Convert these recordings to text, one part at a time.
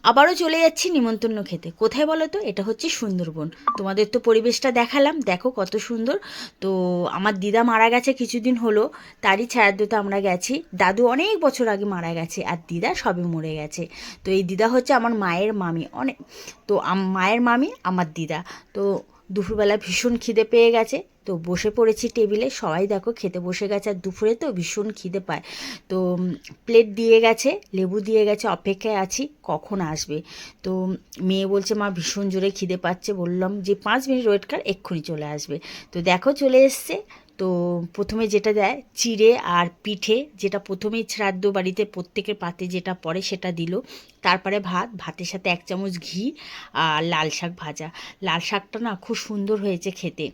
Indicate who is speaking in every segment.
Speaker 1: আবারও চলে যাচ্ছি নিমন্ত্রণ খেতে। কোথায় বলো তো? এটা হচ্ছে সুন্দরবন। তোমাদের তো পরিবেশটা দেখালাম, দেখো কত সুন্দর। তো আমার দিদা মারা গেছে কিছুদিন হলো, তারই ছায়াদ্রতে আমরা গেছি। দাদু অনেক বছর আগে মারা গেছে, আর দিদা সবে মরে গেছে। তো এই দিদা হচ্ছে আমার মায়ের মামি, অনেক। তো মায়ের মামি আমার দিদা। তো দুপুরবেলা ভীষণ খিদে পেয়ে গেছে, তো বসে পড়েছি টেবিলে, সবাই দেখো খেতে বসে গেছে। আর দুপুরে তো ভীষণ খিদে পায়। তো প্লেট দিয়ে গেছে, লেবু দিয়ে গেছে, অপেক্ষায় আছি কখন আসবে। তো মেয়ে বলছে মা ভীষণ জোরে খিদে পাচ্ছে। বললাম যে 5 মিনিট ওয়েট কর, এক্ষুনি চলে আসবে। তো দেখো চলে এসছে। তো প্রথমে যেটা দেয় চিড়ে আর পিঠে, যেটা প্রথমেই শ্রাদ্ধ বাড়িতে প্রত্যেকের পাতে যেটা পড়ে সেটা দিল। তারপরে ভাত, ভাতের সাথে 1 চামচ ঘি আর লাল শাক ভাজা। লাল শাকটা না খুব সুন্দর হয়েছে খেতে,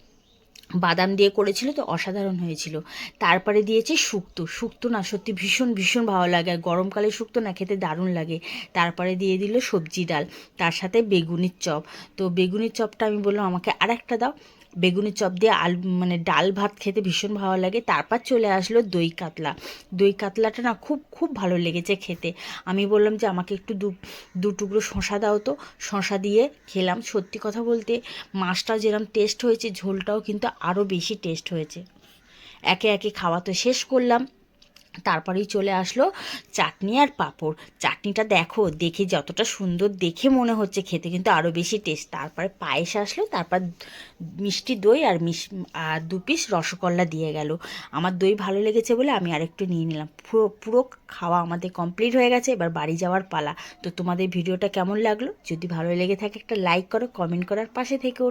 Speaker 1: বাদাম দিয়ে করেছিল তো অসাধারণ হয়েছিল। তারপরে দিয়েছে শুক্তো। শুক্তো না সত্যি ভীষণ ভীষণ ভালো লাগে, আর গরমকালে শুক্তো না খেতে দারুণ লাগে। তারপরে দিয়ে দিল সবজি ডাল, তার সাথে বেগুনের চপ। তো বেগুনের চপটা আমি বললাম আমাকে আর একটা দাও। বেগুনের চপ দিয়ে আলু মানে ডাল ভাত খেতে ভীষণ ভালো লাগে। তারপর চলে আসলো দই কাতলা। দই কাতলাটা না খুব খুব ভালো লেগেছে খেতে। আমি বললাম যে আমাকে একটু দু টুকরো শশা দাও তো। শশা দিয়ে খেলাম। সত্যি কথা বলতে মাছটাও যেরকম টেস্ট হয়েছে, ঝোলটাও কিন্তু আরও বেশি টেস্ট হয়েছে। একে একে খাওয়া তো শেষ করলাম। তারপরেই চলে আসলো চাটনি আর পাঁপড়। চাটনিটা দেখো, দেখে যতটা সুন্দর দেখে মনে হচ্ছে, খেতে কিন্তু আরও বেশি টেস্ট। তারপরে পায়েস আসলো, তারপর মিষ্টি দই আর আর 2 পিস রসগোল্লা দিয়ে গেল। আমার দই ভালো লেগেছে বলে আমি আরেকটু নিয়ে নিলাম। পুরো পুরো খাওয়া আমাদের কমপ্লিট হয়ে গেছে, এবার বাড়ি যাওয়ার পালা। তো তোমাদের ভিডিওটা কেমন লাগলো? যদি ভালো লেগে থাকে একটা লাইক করো, কমেন্ট করার পাশে থেকেও।